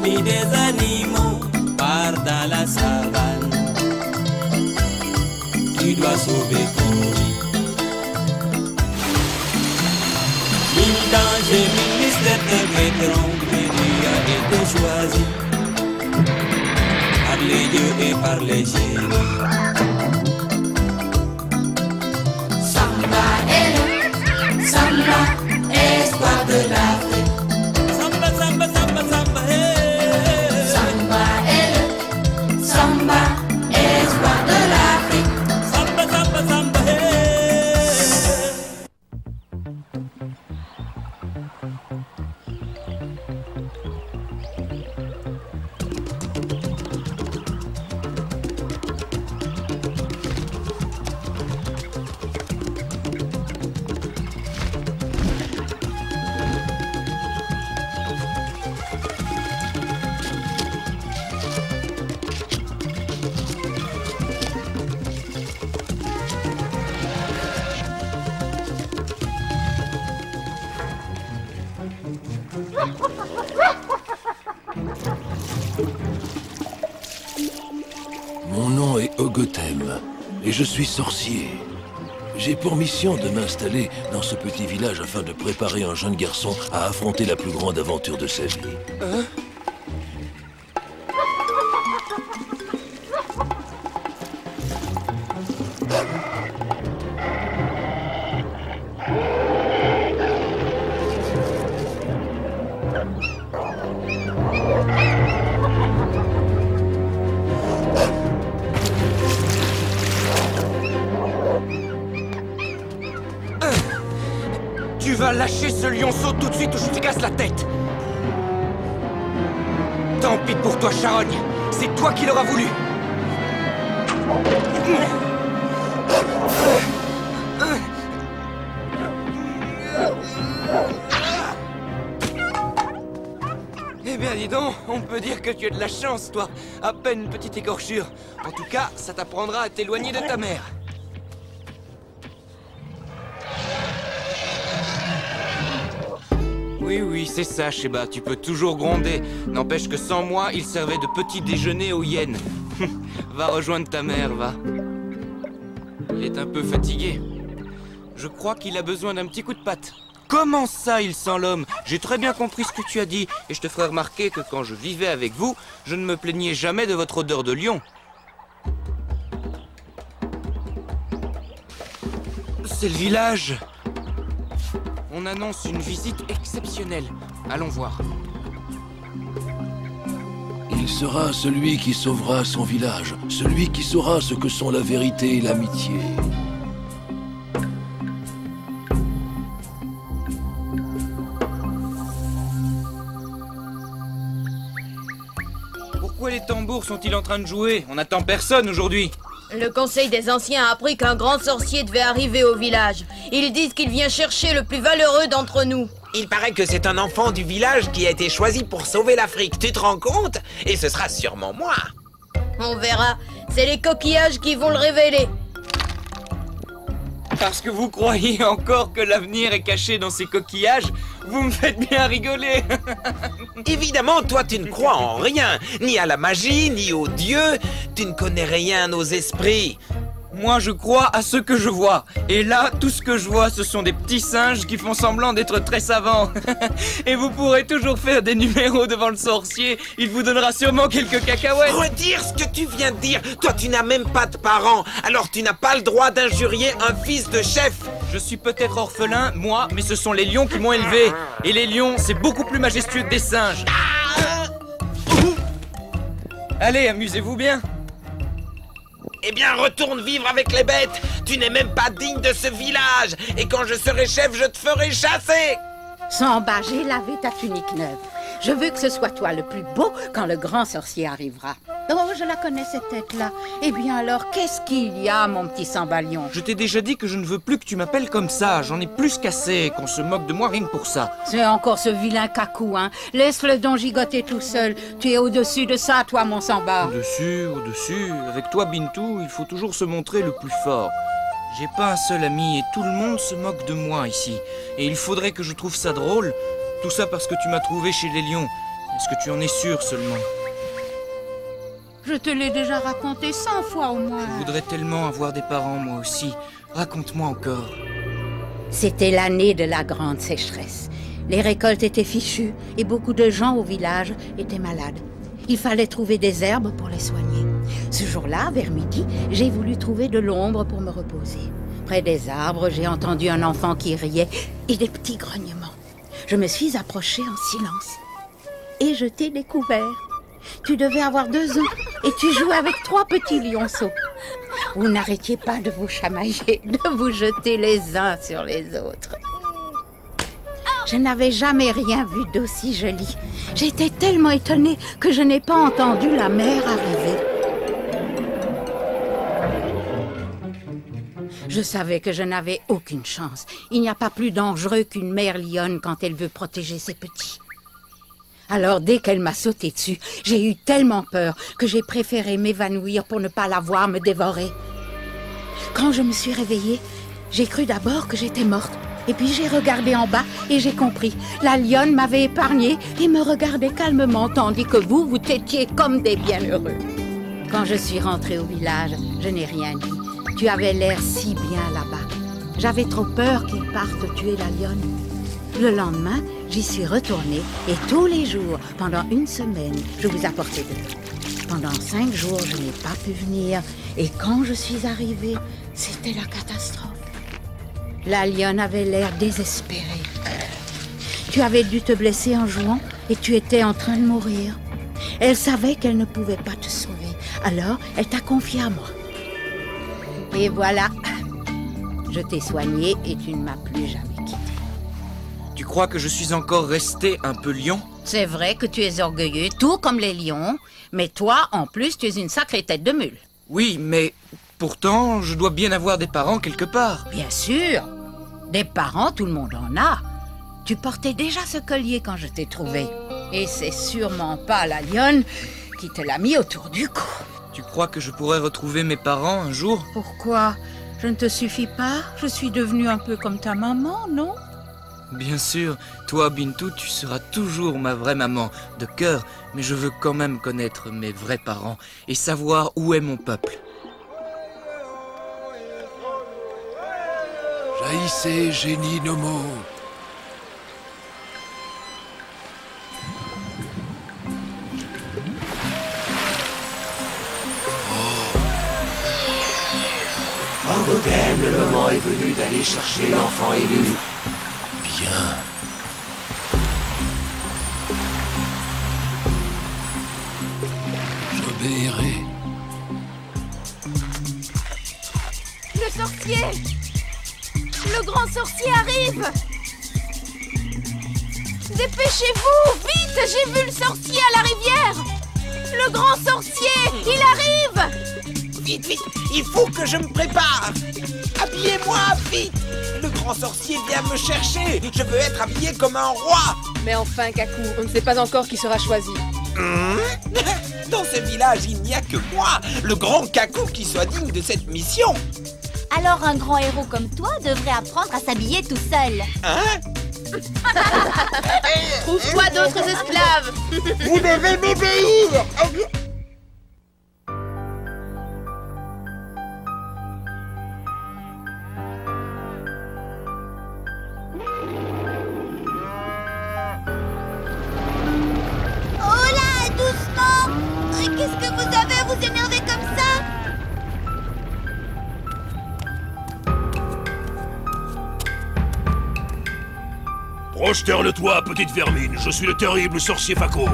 L'ami des animaux part dans la savane. Tu dois sauver ton riz. Mille dangers, mille mystères te guetteront, mais tu as été choisi par les dieux et par les génies. Samba est le Samba, espoir de l'Afrique. Samba, samba, samba, samba, hey. Samba est le Samba, espoir de l'Afrique. Samba, samba, samba, hey. Mon nom est Ogotem, et je suis sorcier. J'ai pour mission de m'installer dans ce petit village afin de préparer un jeune garçon à affronter la plus grande aventure de sa vie. Tu vas lâcher ce lionceau tout de suite ou je te casse la tête. Tant pis pour toi, Charogne. C'est toi qui l'auras voulu. Eh bien, dis donc, on peut dire que tu as de la chance, toi. À peine une petite écorchure. En tout cas, ça t'apprendra à t'éloigner de ta mère. Oui, c'est ça, Sheba, tu peux toujours gronder. N'empêche que sans moi, il servait de petit déjeuner aux hyènes. Va rejoindre ta mère, va. Il est un peu fatigué. Je crois qu'il a besoin d'un petit coup de patte. Comment ça, il sent l'homme? J'ai très bien compris ce que tu as dit, et je te ferai remarquer que quand je vivais avec vous, je ne me plaignais jamais de votre odeur de lion. C'est le village. On annonce une visite exceptionnelle. Allons voir. Il sera celui qui sauvera son village, celui qui saura ce que sont la vérité et l'amitié. Pourquoi les tambours sont-ils en train de jouer? On n'attend personne aujourd'hui. Le conseil des anciens a appris qu'un grand sorcier devait arriver au village. Ils disent qu'il vient chercher le plus valeureux d'entre nous. Il paraît que c'est un enfant du village qui a été choisi pour sauver l'Afrique. Tu te rends compte? Et ce sera sûrement moi. On verra. C'est les coquillages qui vont le révéler. Parce que vous croyez encore que l'avenir est caché dans ces coquillages? Vous me faites bien rigoler. Évidemment, toi, tu ne crois en rien. Ni à la magie, ni aux dieux. Tu ne connais rien aux esprits. Moi, je crois à ce que je vois. Et là, tout ce que je vois, ce sont des petits singes qui font semblant d'être très savants. Et vous pourrez toujours faire des numéros devant le sorcier. Il vous donnera sûrement quelques cacahuètes. Retire ce que tu viens de dire. Toi, tu n'as même pas de parents. Alors, tu n'as pas le droit d'injurier un fils de chef. Je suis peut-être orphelin, moi, mais ce sont les lions qui m'ont élevé. Et les lions, c'est beaucoup plus majestueux que des singes. Allez, amusez-vous bien. Eh bien, retourne vivre avec les bêtes. Tu n'es même pas digne de ce village. Et quand je serai chef, je te ferai chasser. Samba, j'ai lavé ta tunique neuve. Je veux que ce soit toi le plus beau quand le grand sorcier arrivera. Oh, je la connais cette tête-là. Eh bien alors, qu'est-ce qu'il y a, mon petit Sambalion? Je t'ai déjà dit que je ne veux plus que tu m'appelles comme ça. J'en ai plus qu'assez, qu'on se moque de moi rien que pour ça. C'est encore ce vilain cacou, hein. Laisse-le donc gigoter tout seul. Tu es au-dessus de ça, toi, mon Samba. Au-dessus. Avec toi, Bintou, il faut toujours se montrer le plus fort. J'ai pas un seul ami et tout le monde se moque de moi ici. Et il faudrait que je trouve ça drôle. Tout ça parce que tu m'as trouvé chez les lions. Est-ce que tu en es sûr seulement? Je te l'ai déjà raconté 100 fois au moins. Je voudrais tellement avoir des parents, moi aussi. Raconte-moi encore. C'était l'année de la grande sécheresse. Les récoltes étaient fichues et beaucoup de gens au village étaient malades. Il fallait trouver des herbes pour les soigner. Ce jour-là, vers midi, j'ai voulu trouver de l'ombre pour me reposer. Près des arbres, j'ai entendu un enfant qui riait et des petits grognements. Je me suis approchée en silence. Et je t'ai découvert. Tu devais avoir 2 ans et tu jouais avec 3 petits lionceaux. Vous n'arrêtiez pas de vous chamailler, de vous jeter les uns sur les autres. Je n'avais jamais rien vu d'aussi joli. J'étais tellement étonnée que je n'ai pas entendu la mère arriver. Je savais que je n'avais aucune chance. Il n'y a pas plus dangereux qu'une mère lionne quand elle veut protéger ses petits. Alors, dès qu'elle m'a sauté dessus, j'ai eu tellement peur que j'ai préféré m'évanouir pour ne pas la voir me dévorer. Quand je me suis réveillée, j'ai cru d'abord que j'étais morte. Et puis j'ai regardé en bas et j'ai compris. La lionne m'avait épargnée et me regardait calmement, tandis que vous têtiez comme des bienheureux. Quand je suis rentrée au village, je n'ai rien dit. Tu avais l'air si bien là-bas. J'avais trop peur qu'ils partent tuer la lionne. Le lendemain, j'y suis retournée et tous les jours, pendant 1 semaine, je vous apportais de l'eau. Pendant 5 jours, je n'ai pas pu venir et quand je suis arrivée, c'était la catastrophe. La lionne avait l'air désespérée. Tu avais dû te blesser en jouant et tu étais en train de mourir. Elle savait qu'elle ne pouvait pas te sauver, alors elle t'a confié à moi. Et voilà, je t'ai soignée et tu ne m'as plus jamais quittée. Tu crois que je suis encore resté un peu lion? C'est vrai que tu es orgueilleux, tout comme les lions, mais toi, en plus, tu es une sacrée tête de mule. Oui, mais pourtant, je dois bien avoir des parents quelque part. Bien sûr, des parents, tout le monde en a. Tu portais déjà ce collier quand je t'ai trouvé. Et c'est sûrement pas la lionne qui te l'a mis autour du cou. Tu crois que je pourrais retrouver mes parents un jour? Pourquoi? Je ne te suffis pas? Je suis devenue un peu comme ta maman, non? Bien sûr, toi, Bintou, tu seras toujours ma vraie maman, de cœur, mais je veux quand même connaître mes vrais parents et savoir où est mon peuple. Jaillissez, génie Nomo. Gothème, le moment est venu d'aller chercher l'enfant élu. Bien. J'obéirai. Le sorcier! Le grand sorcier arrive! Dépêchez-vous! Vite! J'ai vu le sorcier à la rivière! Le grand sorcier! Il arrive! Vite, vite, il faut que je me prépare. Habillez-moi, vite. Le grand sorcier vient me chercher. Je veux être habillé comme un roi. Mais enfin, Kakou, on ne sait pas encore qui sera choisi. Dans ce village, il n'y a que moi, le grand Kakou, qui soit digne de cette mission. Alors un grand héros comme toi devrait apprendre à s'habiller tout seul. Hein? Trouve-toi d'autres esclaves! Vous devez m'obéir. Oh là, doucement! Qu'est-ce que vous avez à vous énerver comme ça? Prosterne-toi, petite vermine, je suis le terrible sorcier Fako.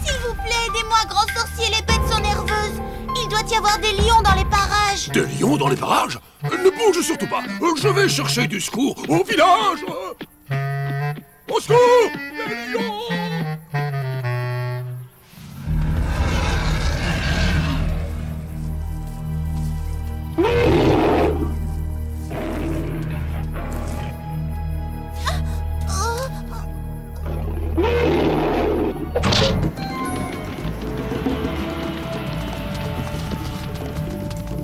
S'il vous plaît, aidez-moi, grand sorcier, les bêtes sont nerveuses. Il doit y avoir des lions dans les parages. Des lions dans les parages? Ne bouge surtout pas, je vais chercher du secours au village. Au secours, les lions!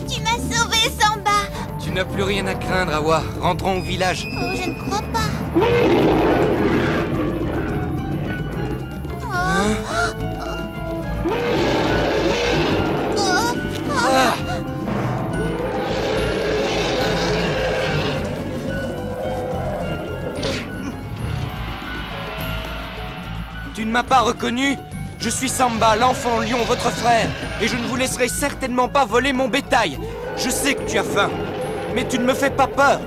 Tu m'as sauvé, Samba. Tu n'as plus rien à craindre, Awa. Rentrons au village. Oh, je ne crois pas. Oh. Tu ne m'as pas reconnu? Je suis Samba, l'enfant lion, votre frère, et je ne vous laisserai certainement pas voler mon bétail. Je sais que tu as faim, mais tu ne me fais pas peur.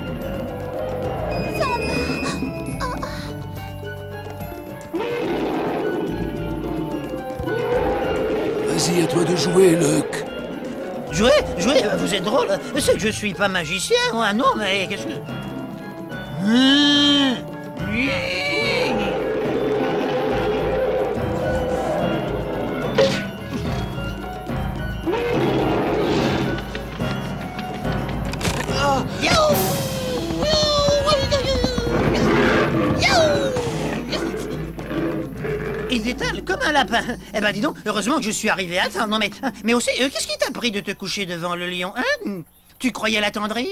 Vas-y, à toi de jouer, Luck. Jouer? Vous êtes drôle. C'est que je suis pas magicien, moi. Non, mais qu'est-ce que... Il détale comme un lapin. Eh ben dis donc, heureusement que je suis arrivé à temps. Non mais aussi, qu'est-ce qui t'a pris de te coucher devant le lion, hein? Tu croyais l'attendrir?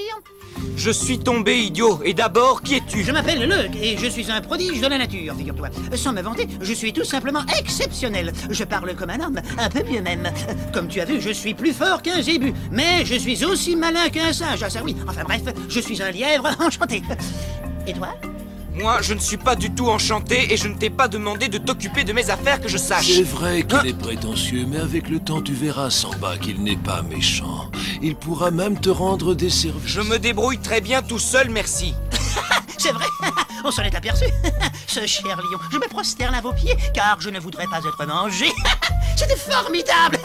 Je suis tombé, idiot. Et d'abord, qui es-tu? Je m'appelle Luck et je suis un prodige de la nature, figure-toi. Sans me vanter, je suis tout simplement exceptionnel. Je parle comme un homme, un peu mieux même. Comme tu as vu, je suis plus fort qu'un zébu, mais je suis aussi malin qu'un singe. Ah ça oui, enfin bref, je suis un lièvre enchanté. Et toi? Moi, je ne suis pas du tout enchanté et je ne t'ai pas demandé de t'occuper de mes affaires que je sache. C'est vrai qu'il est prétentieux, mais avec le temps, tu verras, Samba, qu'il n'est pas méchant. Il pourra même te rendre des services. Je me débrouille très bien tout seul, merci. C'est vrai, on s'en est aperçu. Ce cher lion, je me prosterne à vos pieds, car je ne voudrais pas être mangé. C'était formidable.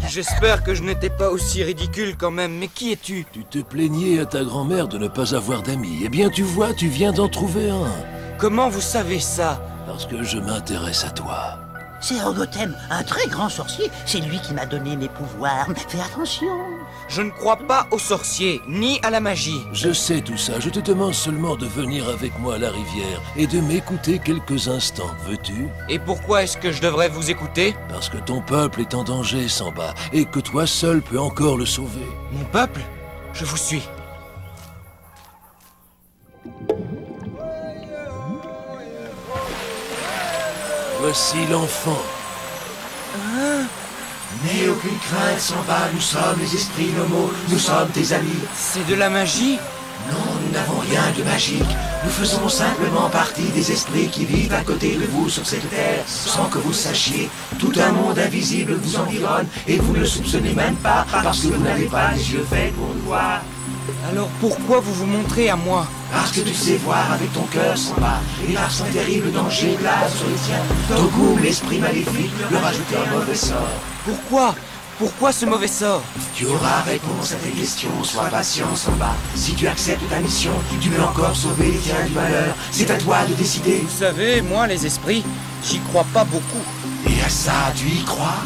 J'espère que je n'étais pas aussi ridicule quand même, mais qui es-tu? Tu te plaignais à ta grand-mère de ne pas avoir d'amis. Eh bien, tu vois, tu viens d'en trouver un. Comment vous savez ça? Parce que je m'intéresse à toi. C'est Ogothème, un très grand sorcier. C'est lui qui m'a donné mes pouvoirs. Fais attention. Je ne crois pas aux sorciers, ni à la magie. Je sais tout ça. Je te demande seulement de venir avec moi à la rivière et de m'écouter quelques instants. Veux-tu? Et pourquoi est-ce que je devrais vous écouter? Parce que ton peuple est en danger, Samba, et que toi seul peux encore le sauver. Mon peuple? Je vous suis. Voici l'enfant. N'aie aucune crainte, Samba, nous sommes les esprits nomos, nous sommes tes amis. C'est de la magie? Non, nous n'avons rien de magique. Nous faisons simplement partie des esprits qui vivent à côté de vous sur cette terre, sans que vous sachiez. Tout un monde invisible vous environne et vous ne le soupçonnez même pas parce que vous n'avez pas les yeux faits pour le voir. Alors pourquoi vous vous montrez à moi? Parce que tu sais voir avec ton cœur, Samba, et parce qu'un terrible danger plane sur les tiens. Togoum, l'esprit maléfique, leur ajouter un mauvais sort. Pourquoi? Pourquoi ce mauvais sort? Tu auras réponse à tes questions, sois patient, Samba. Si tu acceptes ta mission, tu peux encore sauver les tiens du malheur. C'est à toi de décider. Vous savez, moi, les esprits, j'y crois pas beaucoup. Et à ça, tu y crois?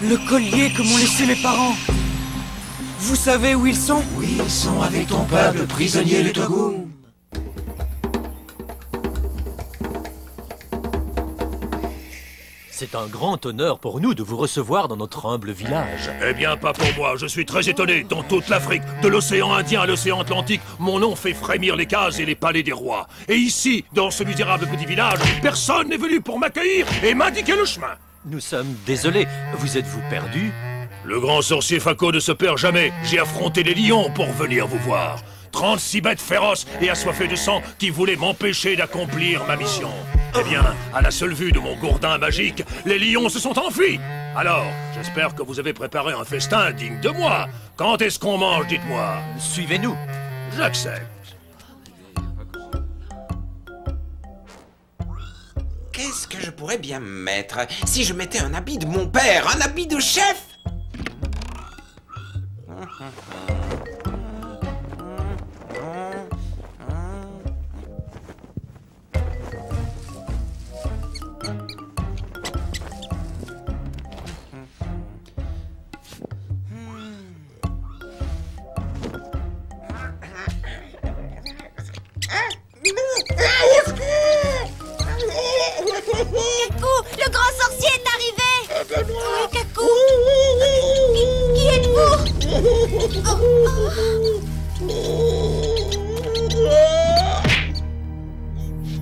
Le collier que m'ont laissé mes parents. Vous savez où ils sont? Oui, ils sont avec ton peuple, prisonnier de Togoum. C'est un grand honneur pour nous de vous recevoir dans notre humble village. Eh bien, pas pour moi. Je suis très étonné. Dans toute l'Afrique, de l'océan Indien à l'océan Atlantique, mon nom fait frémir les cases et les palais des rois. Et ici, dans ce misérable petit village, personne n'est venu pour m'accueillir et m'indiquer le chemin. Nous sommes désolés. Vous êtes-vous perdu? Le grand sorcier Fako ne se perd jamais. J'ai affronté les lions pour venir vous voir. 36 bêtes féroces et assoiffées de sang qui voulaient m'empêcher d'accomplir ma mission. Eh bien, à la seule vue de mon gourdin magique, les lions se sont enfuis. Alors, j'espère que vous avez préparé un festin digne de moi. Quand est-ce qu'on mange, dites-moi? Suivez-nous. J'accepte. Qu'est-ce que je pourrais bien mettre si je mettais un habit de mon père, un habit de chef? Kakou, le grand sorcier est arrivé. Oui, Kakou. Qui êtes-vous?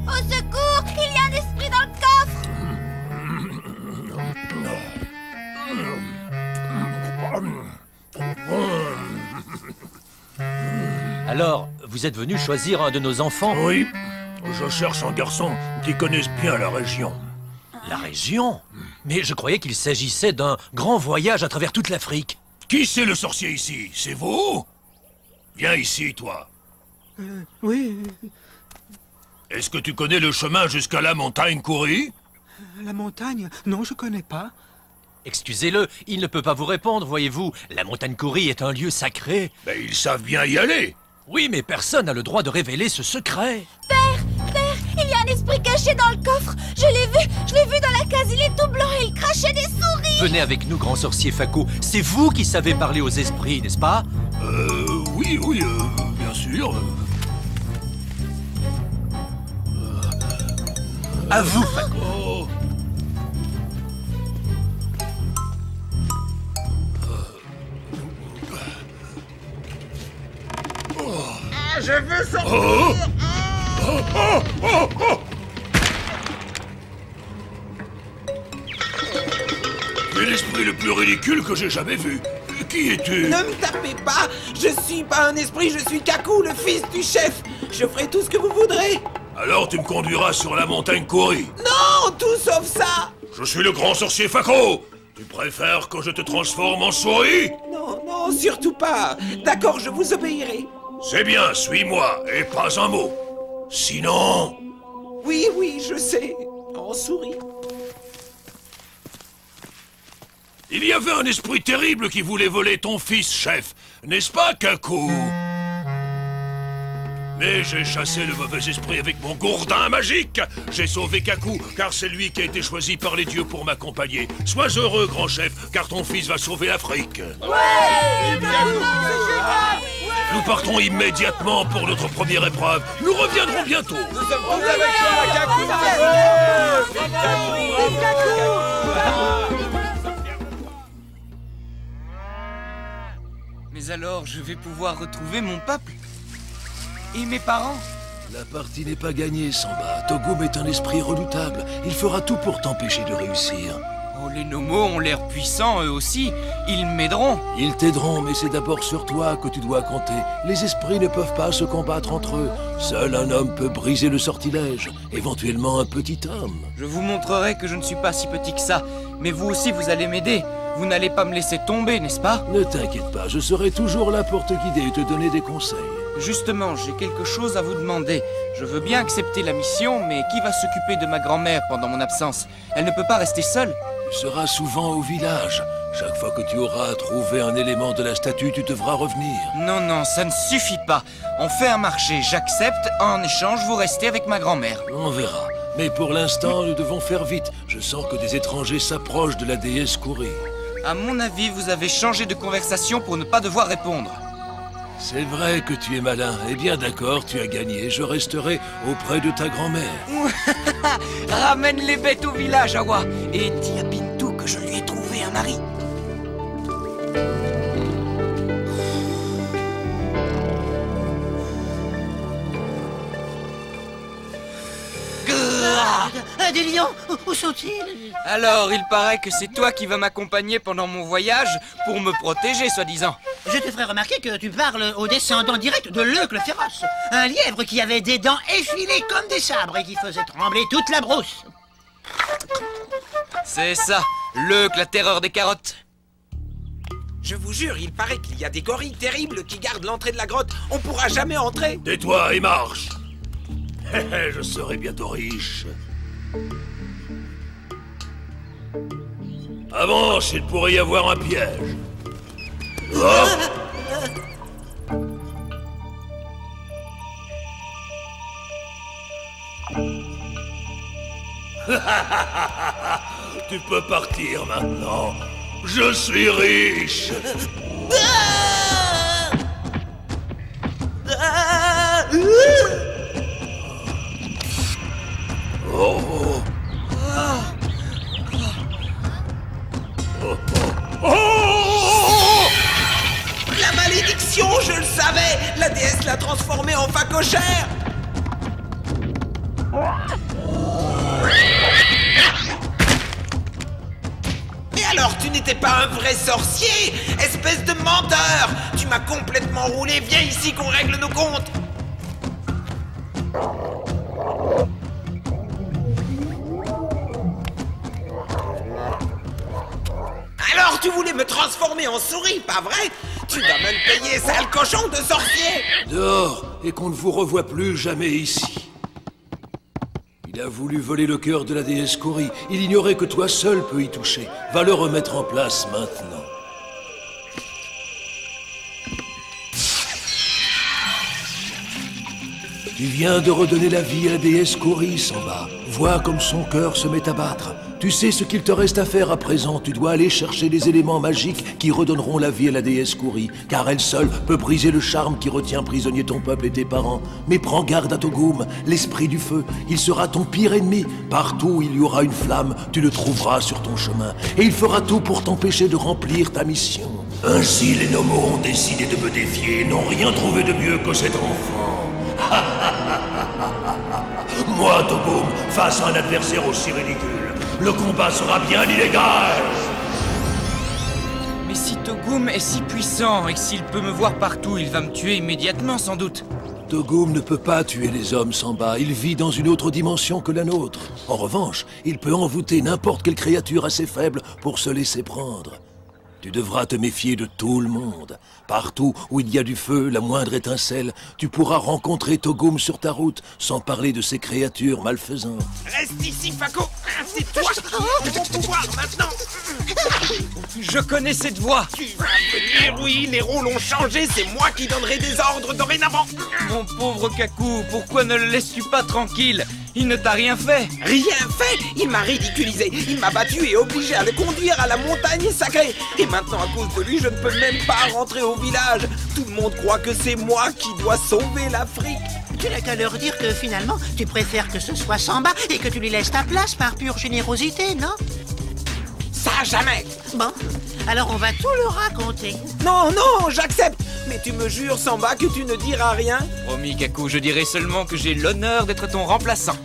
Au secours, il y a un esprit dans le coffre. Alors, vous êtes venu choisir un de nos enfants? Oui, je cherche un garçon qui connaisse bien la région. La région? Mais je croyais qu'il s'agissait d'un grand voyage à travers toute l'Afrique. Qui c'est le sorcier ici? C'est vous? Viens ici, toi. Oui. Est-ce que tu connais le chemin jusqu'à la montagne Kouri? La montagne? Non, je connais pas. Excusez-le, il ne peut pas vous répondre, voyez-vous. La montagne Kouri est un lieu sacré. Mais ils savent bien y aller. Oui, mais personne n'a le droit de révéler ce secret. Père, il y a un esprit caché dans le coffre. Je l'ai vu dans la case, il est tout blanc et il crachait des souris. Venez avec nous, grand sorcier Fako. C'est vous qui savez parler aux esprits, n'est-ce pas? Oui, bien sûr. À vous, Fako. Je veux sortir. Tu es l'esprit le plus ridicule que j'ai jamais vu. Qui es-tu? Ne me tapez pas. Je suis pas un esprit, je suis Kaku, le fils du chef. Je ferai tout ce que vous voudrez. Alors tu me conduiras sur la montagne Kouri. Non, tout sauf ça. Je suis le grand sorcier Fako. Tu préfères que je te transforme en souris? Non, surtout pas. D'accord, je vous obéirai. C'est bien, suis-moi, et pas un mot. Sinon... Oui, je sais. En souris. Il y avait un esprit terrible qui voulait voler ton fils, chef. N'est-ce pas, Kaku? Mais j'ai chassé le mauvais esprit avec mon gourdin magique. J'ai sauvé Kaku, car c'est lui qui a été choisi par les dieux pour m'accompagner. Sois heureux, grand chef, car ton fils va sauver l'Afrique. Ouais, Nous partons immédiatement pour notre première épreuve. Nous reviendrons bientôt. Nous sommes tous avec toi, Kaku. Mais alors, je vais pouvoir retrouver mon peuple? Et mes parents? La partie n'est pas gagnée, Samba. Togum est un esprit redoutable. Il fera tout pour t'empêcher de réussir. Oh, les Nomos ont l'air puissants, eux aussi. Ils m'aideront. Ils t'aideront, mais c'est d'abord sur toi que tu dois compter. Les esprits ne peuvent pas se combattre entre eux. Seul un homme peut briser le sortilège. Éventuellement un petit homme. Je vous montrerai que je ne suis pas si petit que ça. Mais vous aussi, vous allez m'aider. Vous n'allez pas me laisser tomber, n'est-ce pas? Ne t'inquiète pas, je serai toujours là pour te guider et te donner des conseils. Justement, j'ai quelque chose à vous demander. Je veux bien accepter la mission, mais qui va s'occuper de ma grand-mère pendant mon absence? Elle ne peut pas rester seule. Tu seras souvent au village. Chaque fois que tu auras trouvé un élément de la statue, tu devras revenir. Non, ça ne suffit pas. On fait un marché, j'accepte. En échange, vous restez avec ma grand-mère. On verra. Mais pour l'instant, nous devons faire vite. Je sens que des étrangers s'approchent de la déesse Kouri. À mon avis, vous avez changé de conversation pour ne pas devoir répondre. C'est vrai que tu es malin. Eh bien d'accord, tu as gagné. Je resterai auprès de ta grand-mère. Ramène les bêtes au village, Awa. Et dis à Bintou que je lui ai trouvé un mari. Des lions, où sont-ils? Alors, il paraît que c'est toi qui vas m'accompagner pendant mon voyage pour me protéger, soi-disant. Je te ferai remarquer que tu parles au descendant direct de Leuc le féroce. Un lièvre qui avait des dents effilées comme des sabres et qui faisait trembler toute la brousse. C'est ça, Leuc, la terreur des carottes. Je vous jure, il paraît qu'il y a des gorilles terribles qui gardent l'entrée de la grotte. On pourra jamais entrer. Tais-toi et marche. Je serai bientôt riche. Avance, il pourrait y avoir un piège. Oh! Tu peux partir maintenant. Je suis riche. Oh. La malédiction, je le savais. La déesse l'a transformé en phacochère. Mais Alors tu n'étais pas un vrai sorcier, espèce de menteur! Tu m'as complètement roulé, viens ici qu'on règle nos comptes! Alors tu voulais me transformer en souris, pas vrai? Tu vas me le payer, sale cochon de sorcier! Dehors, et qu'on ne vous revoie plus jamais ici. Il a voulu voler le cœur de la déesse Kori. Il ignorait que toi seul peux y toucher. Va le remettre en place maintenant. Tu viens de redonner la vie à la déesse Kori, Samba. Vois comme son cœur se met à battre. Tu sais ce qu'il te reste à faire à présent. Tu dois aller chercher les éléments magiques qui redonneront la vie à la déesse Kori, car elle seule peut briser le charme qui retient prisonnier ton peuple et tes parents. Mais prends garde à Togum, l'esprit du feu. Il sera ton pire ennemi. Partout où il y aura une flamme, tu le trouveras sur ton chemin. Et il fera tout pour t'empêcher de remplir ta mission. Ainsi, les Nomos ont décidé de me défier et n'ont rien trouvé de mieux que cet enfant. Moi, Togum, face à un adversaire aussi ridicule, le combat sera bien illégal. Mais si Togum est si puissant et que s'il peut me voir partout, il va me tuer immédiatement sans doute. Togum ne peut pas tuer les hommes, Samba. Il vit dans une autre dimension que la nôtre. En revanche, il peut envoûter n'importe quelle créature assez faible pour se laisser prendre. Tu devras te méfier de tout le monde. Partout où il y a du feu, la moindre étincelle, tu pourras rencontrer Togum sur ta route, sans parler de ces créatures malfaisantes. Reste ici, Fako. C'est toi qui as mon pouvoir maintenant. Je connais cette voix. Tu vas venir, oui, les rôles ont changé, c'est moi qui donnerai des ordres dorénavant. Mon pauvre Kaku, pourquoi ne le laisses-tu pas tranquille? Il ne t'a rien fait. Rien fait? Il m'a ridiculisé, il m'a battu et obligé à le conduire à la montagne sacrée. Et maintenant, à cause de lui, je ne peux même pas rentrer au village. Tout le monde croit que c'est moi qui dois sauver l'Afrique. Tu n'as qu'à leur dire que finalement, tu préfères que ce soit Samba et que tu lui laisses ta place par pure générosité, non? Ça, jamais. Bon, alors on va tout leur raconter. Non, non, j'accepte. Mais tu me jures, Samba, que tu ne diras rien? Promis, Kaku, je dirai seulement que j'ai l'honneur d'être ton remplaçant.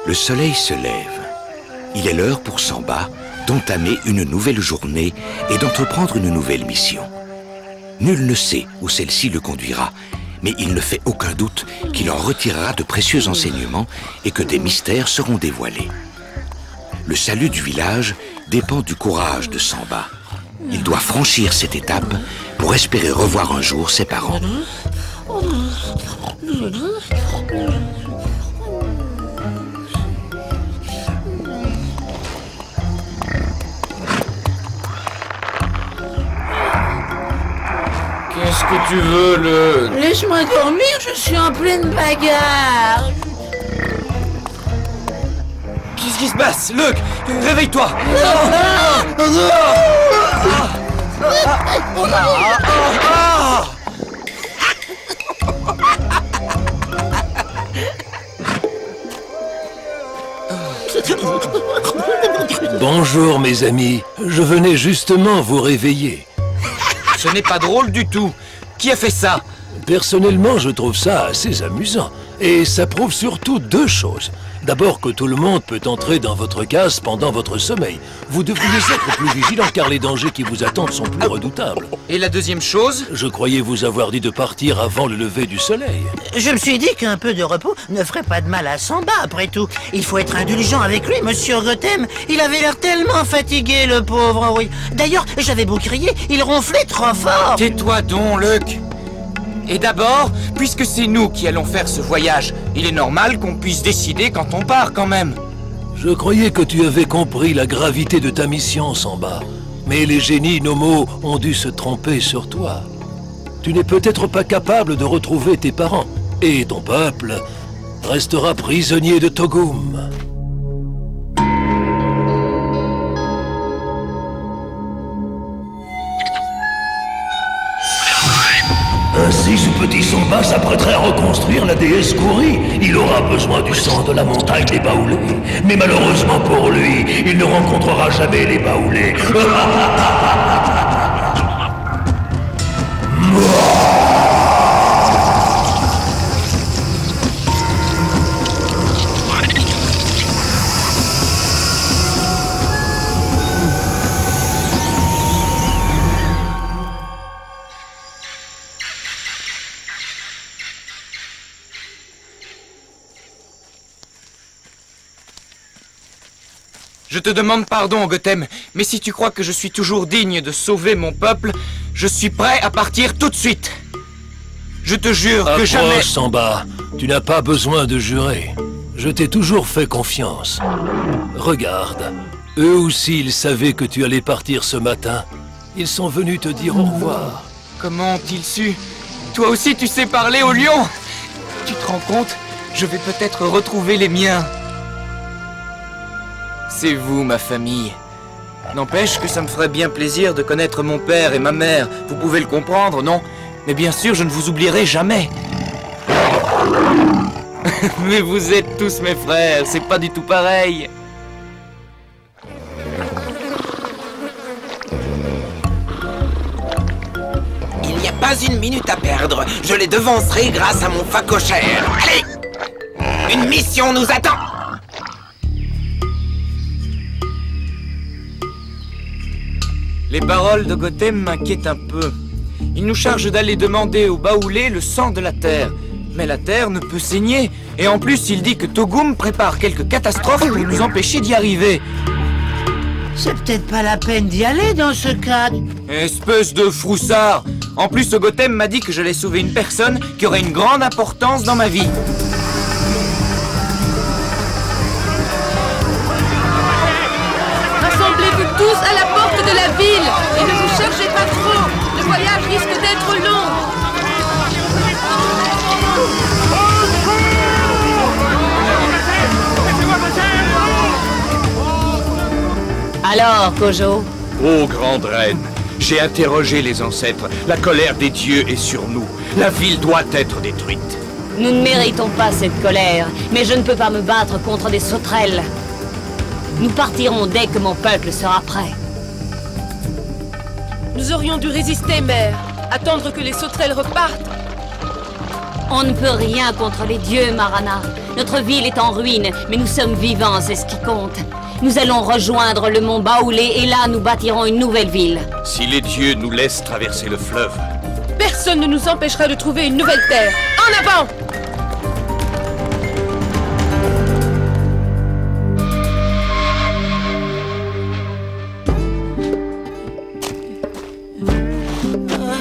Le soleil se lève. Il est l'heure pour Samba d'entamer une nouvelle journée et d'entreprendre une nouvelle mission. Nul ne sait où celle-ci le conduira, mais il ne fait aucun doute qu'il en retirera de précieux enseignements et que des mystères seront dévoilés. Le salut du village dépend du courage de Samba. Il doit franchir cette étape pour espérer revoir un jour ses parents. Qu'est-ce que tu veux, le... Laisse-moi dormir, je suis en pleine bagarre. Qu'est-ce qui se passe, Luke? Réveille-toi. Bonjour, mes amis. Je venais justement vous réveiller. Ce n'est pas drôle du tout. Qui a fait ça? Personnellement, je trouve ça assez amusant. Et ça prouve surtout deux choses. D'abord que tout le monde peut entrer dans votre case pendant votre sommeil. Vous devriez être plus vigilant car les dangers qui vous attendent sont plus redoutables. Et la deuxième chose? Je croyais vous avoir dit de partir avant le lever du soleil. Je me suis dit qu'un peu de repos ne ferait pas de mal à Samba, après tout. Il faut être indulgent avec lui, monsieur Gotham. Il avait l'air tellement fatigué, le pauvre, oui. D'ailleurs, j'avais beau crier, il ronflait trop fort. Tais-toi donc, Luke. Et d'abord, puisque c'est nous qui allons faire ce voyage, il est normal qu'on puisse décider quand on part quand même. Je croyais que tu avais compris la gravité de ta mission, Samba. Mais les génies Nomos ont dû se tromper sur toi. Tu n'es peut-être pas capable de retrouver tes parents. Et ton peuple restera prisonnier de Togum. Ainsi, ce petit Samba s'apprêterait à reconstruire la déesse Kori. Il aura besoin du sang de la montagne des Baoulés. Mais malheureusement pour lui, il ne rencontrera jamais les Baoulés. Je te demande pardon, Gothème, mais si tu crois que je suis toujours digne de sauver mon peuple, je suis prêt à partir tout de suite. Je te jure que jamais... Approche, Samba. Tu n'as pas besoin de jurer. Je t'ai toujours fait confiance. Regarde. Eux aussi, ils savaient que tu allais partir ce matin. Ils sont venus te dire au revoir. Comment ont-ils su? Toi aussi, tu sais parler aux lions. Tu te rends compte? Je vais peut-être retrouver les miens. C'est vous, ma famille. N'empêche que ça me ferait bien plaisir de connaître mon père et ma mère. Vous pouvez le comprendre, non? Mais bien sûr, je ne vous oublierai jamais. Mais vous êtes tous mes frères, c'est pas du tout pareil. Il n'y a pas une minute à perdre. Je les devancerai grâce à mon facochère. Allez! Une mission nous attend! Les paroles de Gothème m'inquiètent un peu. Il nous charge d'aller demander au Baoulé le sang de la terre. Mais la terre ne peut saigner. Et en plus, il dit que Togum prépare quelques catastrophes pour nous empêcher d'y arriver. C'est peut-être pas la peine d'y aller dans ce cas. Espèce de froussard! En plus, ce Gothème m'a dit que j'allais sauver une personne qui aurait une grande importance dans ma vie. Rassemblez-vous tous à la porte de la ville et ne vous cherchez pas trop. Le voyage risque d'être long. Alors, Kojo? Ô grande reine, j'ai interrogé les ancêtres. La colère des dieux est sur nous. La ville doit être détruite. Nous ne méritons pas cette colère, mais je ne peux pas me battre contre des sauterelles. Nous partirons dès que mon peuple sera prêt. Nous aurions dû résister, mère. Attendre que les sauterelles repartent. On ne peut rien contre les dieux, Marana. Notre ville est en ruine, mais nous sommes vivants, c'est ce qui compte. Nous allons rejoindre le mont Baoulé et là, nous bâtirons une nouvelle ville. Si les dieux nous laissent traverser le fleuve... Personne ne nous empêchera de trouver une nouvelle terre. En avant!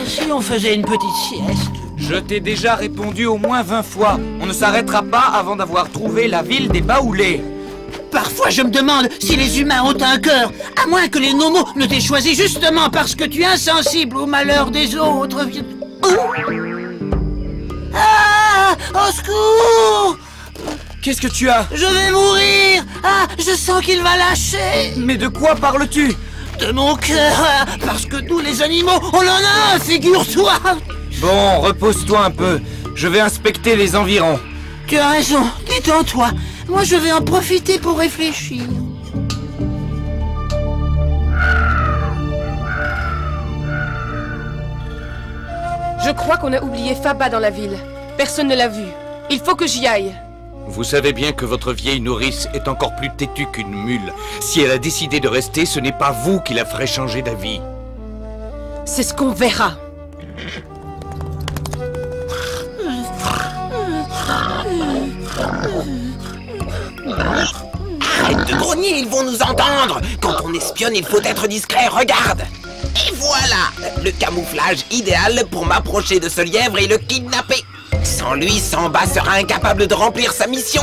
Si on faisait une petite sieste. Je t'ai déjà répondu au moins 20 fois. On ne s'arrêtera pas avant d'avoir trouvé la ville des Baoulés. Parfois, je me demande si les humains ont un cœur, à moins que les nomos ne t'aient choisi justement parce que tu es insensible au malheur des autres. Ah! Au secours! Qu'est-ce que tu as? Je vais mourir! Ah! Je sens qu'il va lâcher! Mais de quoi parles-tu? De mon cœur! Parce que nous, les animaux, on en a un, figure-toi! Bon, repose-toi un peu. Je vais inspecter les environs. Tu as raison, détends-toi. Moi, je vais en profiter pour réfléchir. Je crois qu'on a oublié Faba dans la ville. Personne ne l'a vu. Il faut que j'y aille. Vous savez bien que votre vieille nourrice est encore plus têtue qu'une mule. Si elle a décidé de rester, ce n'est pas vous qui la ferez changer d'avis. C'est ce qu'on verra. Arrête de grogner, ils vont nous entendre. Quand on espionne, il faut être discret, regarde. Et voilà, le camouflage idéal pour m'approcher de ce lièvre et le kidnapper. Sans lui, Samba sera incapable de remplir sa mission.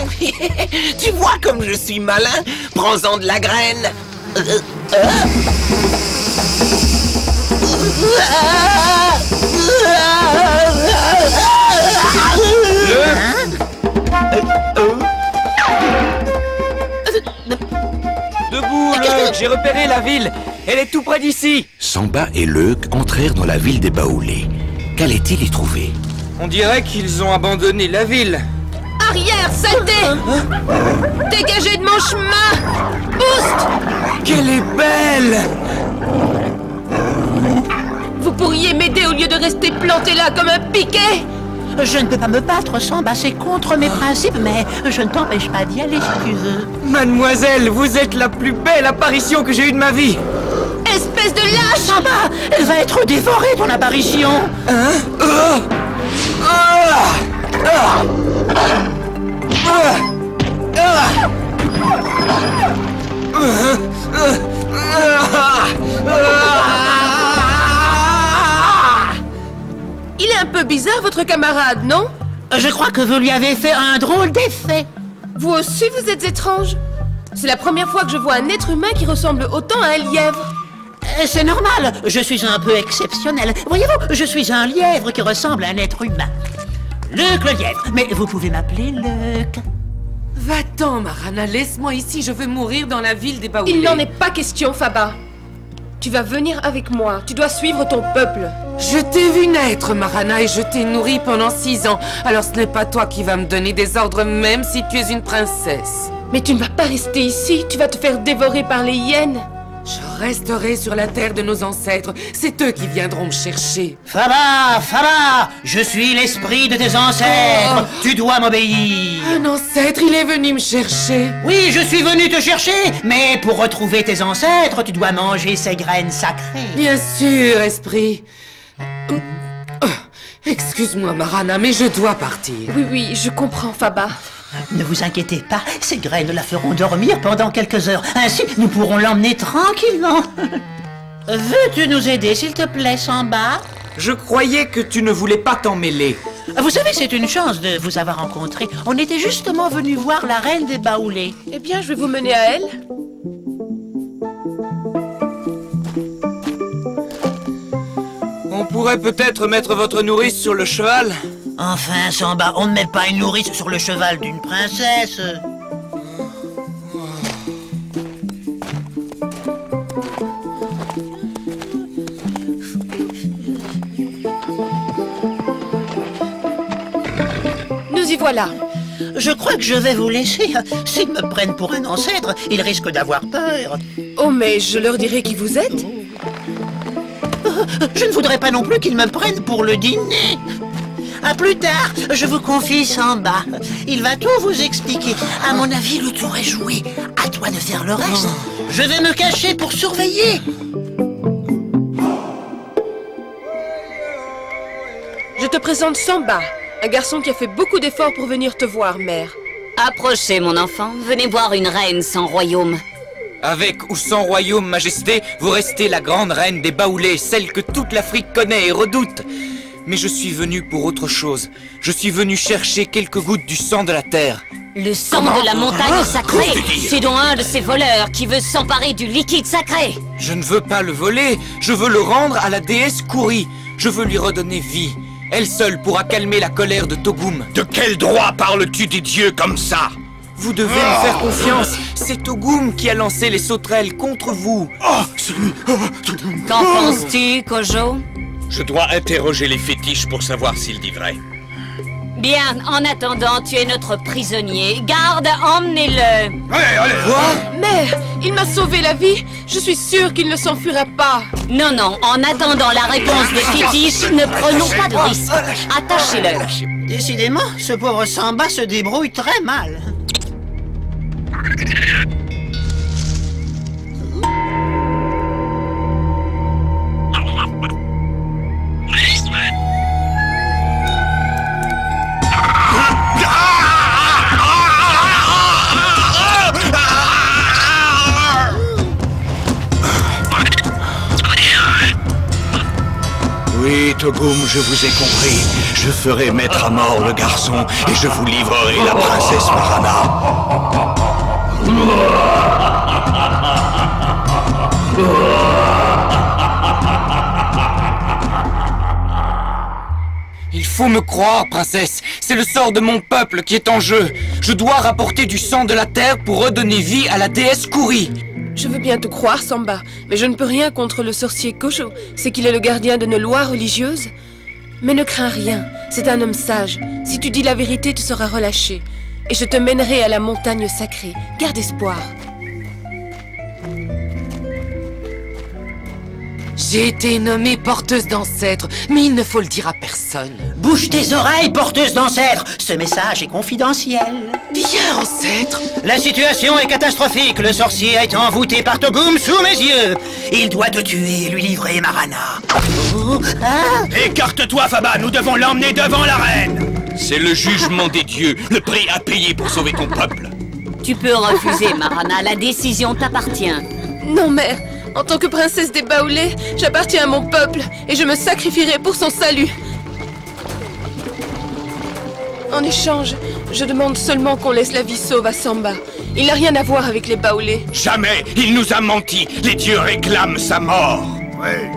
Tu vois comme je suis malin? Prends-en de la graine. Debout, Leuk, j'ai repéré la ville. Elle est tout près d'ici. Samba et Leuk entrèrent dans la ville des Baoulés. Qu'allait-il y trouver? On dirait qu'ils ont abandonné la ville. Arrière, saleté! Dégagez de mon chemin! Boost! Qu'elle est belle! Vous pourriez m'aider au lieu de rester planté là comme un piquet? Je ne peux pas me battre, Samba, c'est contre mes principes, mais je ne t'empêche pas d'y aller si tu veux. Mademoiselle, vous êtes la plus belle apparition que j'ai eue de ma vie. Espèce de lâche! Samba, elle va être dévorée, ton apparition. Hein? Il est un peu bizarre, votre camarade, non? Je crois que vous lui avez fait un drôle d'effet. Vous aussi, vous êtes étrange. C'est la première fois que je vois un être humain qui ressemble autant à un lièvre. C'est normal, je suis un peu exceptionnel. Voyez-vous, je suis un lièvre qui ressemble à un être humain. Luc le lièvre, mais vous pouvez m'appeler Luc. Va-t'en, Marana, laisse-moi ici, je veux mourir dans la ville des Baoulés. Il n'en est pas question, Faba. Tu vas venir avec moi, tu dois suivre ton peuple. Je t'ai vu naître, Marana, et je t'ai nourri pendant 6 ans. Alors ce n'est pas toi qui vas me donner des ordres, même si tu es une princesse. Mais tu ne vas pas rester ici, tu vas te faire dévorer par les hyènes. Je resterai sur la terre de nos ancêtres. C'est eux qui viendront me chercher. Faba, Faba, je suis l'esprit de tes ancêtres. Tu dois m'obéir. Un ancêtre, il est venu me chercher. Oui, je suis venu te chercher. Mais pour retrouver tes ancêtres, tu dois manger ces graines sacrées. Bien sûr, esprit. Excuse-moi, Marana, mais je dois partir. Oui, je comprends, Faba. Ne vous inquiétez pas, ces graines la feront dormir pendant quelques heures. Ainsi, nous pourrons l'emmener tranquillement. Veux-tu nous aider, s'il te plaît, Samba? Je croyais que tu ne voulais pas t'en mêler. Vous savez, c'est une chance de vous avoir rencontré. On était justement venus voir la reine des Baoulés. Eh bien, je vais vous mener à elle. On pourrait peut-être mettre votre nourrice sur le cheval. Enfin, Samba, on ne met pas une nourrice sur le cheval d'une princesse. Nous y voilà. Je crois que je vais vous laisser. S'ils me prennent pour un ancêtre, ils risquent d'avoir peur. Oh, mais je leur dirai qui vous êtes. Je ne voudrais pas non plus qu'ils me prennent pour le dîner. À plus tard, je vous confie Samba. Il va tout vous expliquer. À mon avis, le tour est joué. À toi de faire le reste. Je vais me cacher pour surveiller. Je te présente Samba, un garçon qui a fait beaucoup d'efforts pour venir te voir, mère. Approchez, mon enfant. Venez voir une reine sans royaume. Avec ou sans royaume, majesté, vous restez la grande reine des Baoulés, celle que toute l'Afrique connaît et redoute. Mais je suis venu pour autre chose. Je suis venu chercher quelques gouttes du sang de la terre. Le sang de la montagne sacrée. C'est donc un de ces voleurs qui veut s'emparer du liquide sacré. Je ne veux pas le voler, je veux le rendre à la déesse Kouri. Je veux lui redonner vie. Elle seule pourra calmer la colère de Togum. De quel droit parles-tu des dieux comme ça? Vous devez me faire confiance. C'est Togum qui a lancé les sauterelles contre vous. Qu'en penses-tu, Kojo? Je dois interroger les fétiches pour savoir s'il dit vrai. Bien, en attendant, tu es notre prisonnier. Garde, emmenez-le. Allez. Quoi? Mère, il m'a sauvé la vie. Je suis sûre qu'il ne s'enfuira pas. Non, en attendant la réponse des fétiches, ne prenons pas de risques. Attachez-le. Décidément, ce pauvre Samba se débrouille très mal. Oui, Togum, je vous ai compris. Je ferai mettre à mort le garçon et je vous livrerai la princesse Marana. Il faut me croire, princesse. C'est le sort de mon peuple qui est en jeu. Je dois rapporter du sang de la terre pour redonner vie à la déesse Kouri. Je veux bien te croire, Samba, mais je ne peux rien contre le sorcier Kojo. C'est qu'il est le gardien de nos lois religieuses. Mais ne crains rien, c'est un homme sage. Si tu dis la vérité, tu seras relâché. Et je te mènerai à la montagne sacrée. Garde espoir. J'ai été nommée porteuse d'ancêtres, mais il ne faut le dire à personne. Bouge tes oreilles, porteuse d'ancêtres. Ce message est confidentiel. Bien, ancêtre. La situation est catastrophique. Le sorcier a été envoûté par Togum sous mes yeux. Il doit te tuer et lui livrer Marana. Écarte-toi, Faba, nous devons l'emmener devant la reine. C'est le jugement des dieux, le prix à payer pour sauver ton peuple. Tu peux refuser, Marana. La décision t'appartient. Non, mère. En tant que princesse des Baoulés, j'appartiens à mon peuple et je me sacrifierai pour son salut. En échange, je demande seulement qu'on laisse la vie sauve à Samba. Il n'a rien à voir avec les Baoulés. Jamais. Il nous a menti. Les dieux réclament sa mort. Ouais.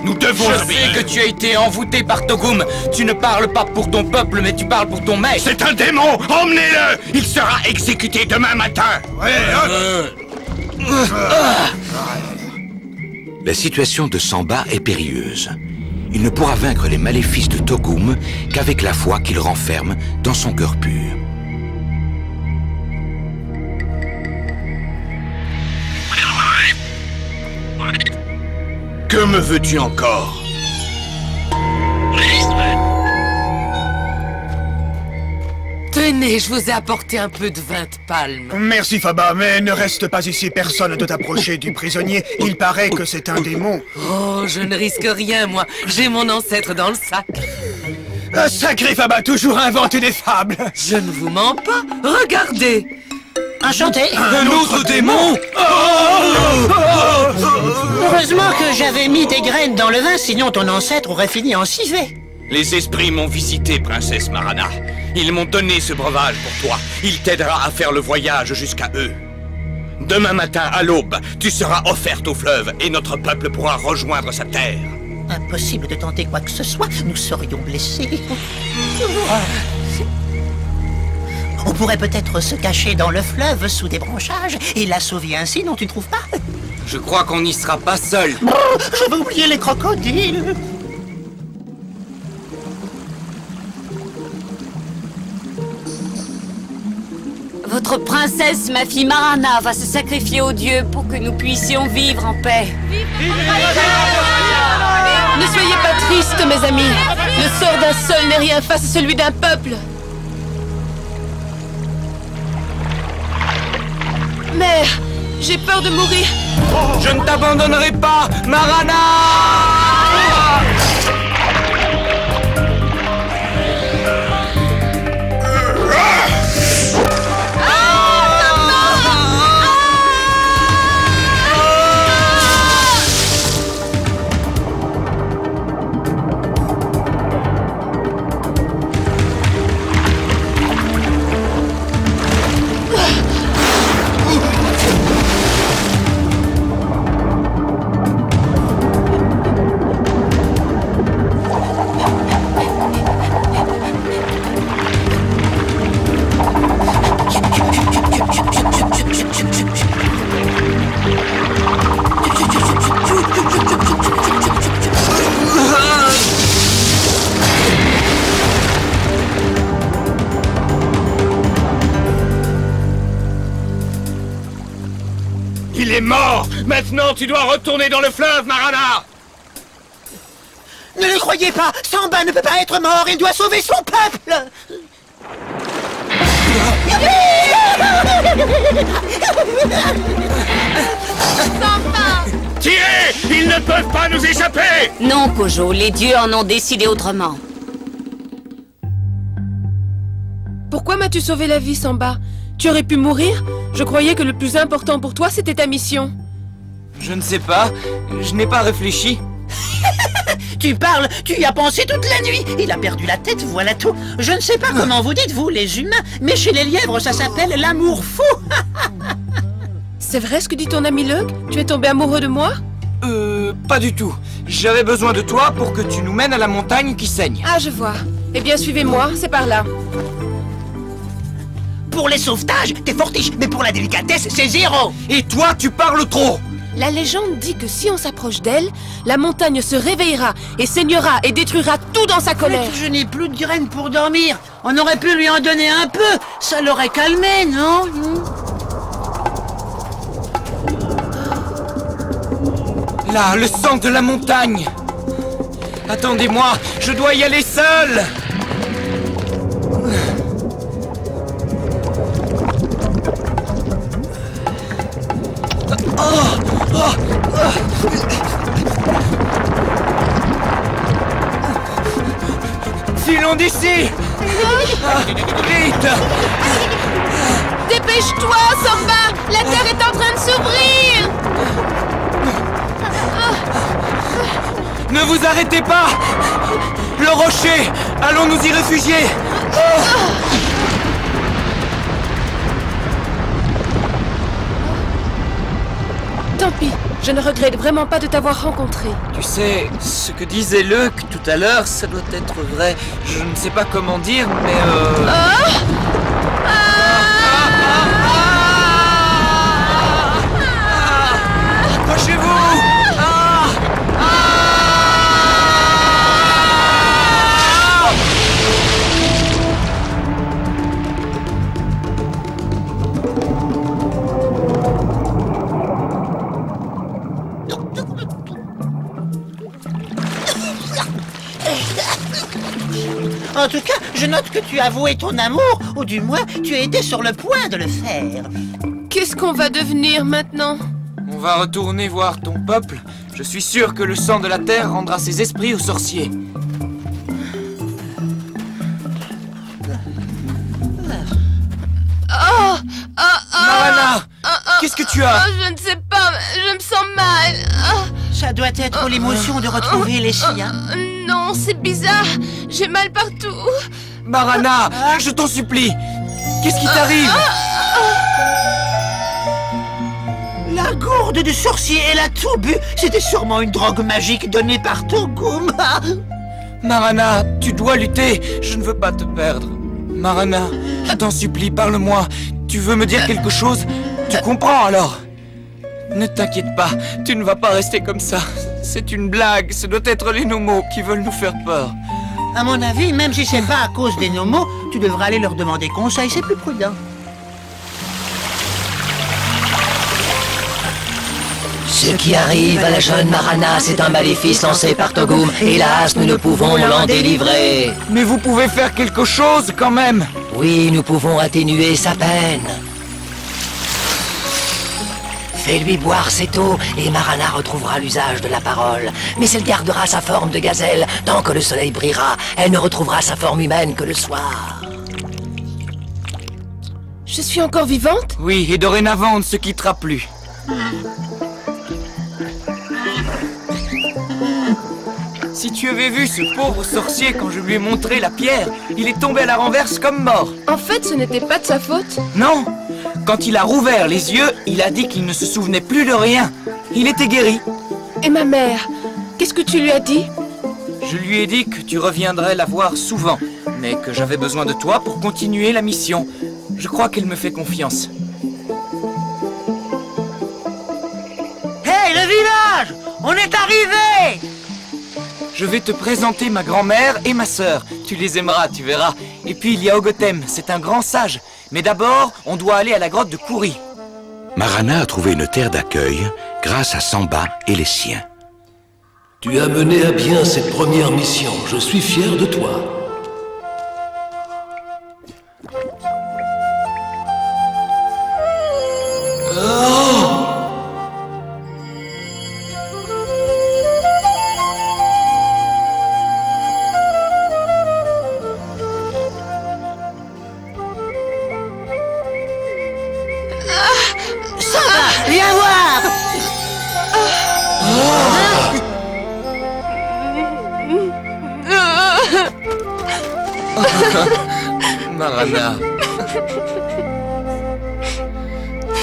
Nous devons obéir. Je sais que tu as été envoûté par Togum. Tu ne parles pas pour ton peuple, mais tu parles pour ton maître. C'est un démon. Emmenez-le. Il sera exécuté demain matin. La situation de Samba est périlleuse. Il ne pourra vaincre les maléfices de Togum qu'avec la foi qu'il renferme dans son cœur pur. Que me veux-tu encore? Tenez, je vous ai apporté un peu de vin de palme. Merci Faba, mais ne reste pas ici, personne ne doit t'approcher du prisonnier. Il paraît que c'est un démon. Oh, je ne risque rien, moi. J'ai mon ancêtre dans le sac. Sacré Faba, toujours inventer des fables. Je ne vous mens pas. Regardez. Enchanté. Un autre démon? Heureusement que j'avais mis des graines dans le vin, sinon ton ancêtre aurait fini en civet. Les esprits m'ont visité, princesse Marana. Ils m'ont donné ce breuvage pour toi. Il t'aidera à faire le voyage jusqu'à eux. Demain matin, à l'aube, tu seras offerte au fleuve et notre peuple pourra rejoindre sa terre. Impossible de tenter quoi que ce soit, nous serions blessés. On pourrait peut-être se cacher dans le fleuve sous des branchages et la sauver ainsi, non, tu ne trouves pas? Je crois qu'on n'y sera pas seul. Oh, j'avais oublié les crocodiles. Votre princesse, ma fille Marana, va se sacrifier aux dieux pour que nous puissions vivre en paix. Ne soyez pas tristes, mes amis. Le sort d'un seul n'est rien face à celui d'un peuple. Mère, j'ai peur de mourir. Je ne t'abandonnerai pas, Marana! Il est mort! Maintenant, tu dois retourner dans le fleuve, Marana! Ne le croyez pas! Samba ne peut pas être mort! Il doit sauver son peuple! Samba! Tirez! Ils ne peuvent pas nous échapper! Non, Kojo, les dieux en ont décidé autrement. Pourquoi m'as-tu sauvé la vie, Samba? Tu aurais pu mourir? Je croyais que le plus important pour toi, c'était ta mission. Je ne sais pas. Je n'ai pas réfléchi. Tu parles, tu y as pensé toute la nuit. Il a perdu la tête, voilà tout. Je ne sais pas comment vous dites, vous, les humains, mais chez les lièvres, ça s'appelle l'amour fou. C'est vrai ce que dit ton ami Luck? Tu es tombé amoureux de moi? Pas du tout. J'avais besoin de toi pour que tu nous mènes à la montagne qui saigne. Ah, je vois. Eh bien, suivez-moi, c'est par là. Pour les sauvetages, t'es fortiche, mais pour la délicatesse, c'est zéro. Et toi, tu parles trop. La légende dit que si on s'approche d'elle, la montagne se réveillera et saignera et détruira tout dans sa colère. Je n'ai plus de graines pour dormir. On aurait pu lui en donner un peu. Ça l'aurait calmé, non? Là, le sang de la montagne. Attendez-moi, je dois y aller seul. Filons d'ici. Vite. Dépêche-toi, Samba! La terre est en train de s'ouvrir! Ne vous arrêtez pas! Le rocher! Allons nous y réfugier! Tant pis, je ne regrette vraiment pas de t'avoir rencontré. Tu sais, ce que disait Luc tout à l'heure, ça doit être vrai. Je ne sais pas comment dire, mais Accrochez-vous! En tout cas, je note que tu as avoué ton amour, ou du moins, tu as été sur le point de le faire. Qu'est-ce qu'on va devenir maintenant? On va retourner voir ton peuple. Je suis sûr que le sang de la terre rendra ses esprits aux sorciers. Marana, qu'est-ce que tu as? Je ne sais pas, je me sens mal. Ça doit être l'émotion de retrouver les siens. Non, c'est bizarre. J'ai mal partout. Marana, je t'en supplie. Qu'est-ce qui t'arrive? La gourde du sorcier, elle a tout bu. C'était sûrement une drogue magique donnée par Togum. Marana, tu dois lutter. Je ne veux pas te perdre. Marana, je t'en supplie, parle-moi. Tu veux me dire quelque chose? Tu comprends alors? Ne t'inquiète pas, tu ne vas pas rester comme ça. C'est une blague, ce doit être les nomos qui veulent nous faire peur. À mon avis, même si c'est pas à cause des nomos, tu devras aller leur demander conseil, c'est plus prudent. Ce qui arrive à la jeune Marana, c'est un maléfice lancé par Togum. Hélas, nous ne pouvons l'en délivrer. Mais vous pouvez faire quelque chose quand même. Oui, nous pouvons atténuer sa peine. Fais-lui boire cette eau et Marana retrouvera l'usage de la parole. Mais elle gardera sa forme de gazelle tant que le soleil brillera. Elle ne retrouvera sa forme humaine que le soir. Je suis encore vivante? Oui, et dorénavant, on ne se quittera plus. Si tu avais vu ce pauvre sorcier quand je lui ai montré la pierre, il est tombé à la renverse comme mort. En fait, ce n'était pas de sa faute. Non. Quand il a rouvert les yeux, il a dit qu'il ne se souvenait plus de rien. Il était guéri. Et ma mère, qu'est-ce que tu lui as dit? Je lui ai dit que tu reviendrais la voir souvent, mais que j'avais besoin de toi pour continuer la mission. Je crois qu'elle me fait confiance. Hey, le village! On est arrivé! Je vais te présenter ma grand-mère et ma sœur. Tu les aimeras, tu verras. Et puis il y a Ogotem, c'est un grand sage. Mais d'abord, on doit aller à la grotte de Kouri. Marana a trouvé une terre d'accueil grâce à Samba et les siens. Tu as mené à bien cette première mission. Je suis fier de toi. Viens voir! Marana.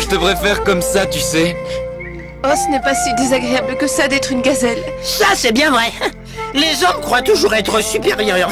Je te préfère comme ça, tu sais. Oh, ce n'est pas si désagréable que ça d'être une gazelle. Ça, c'est bien vrai. Les hommes croient toujours être supérieurs.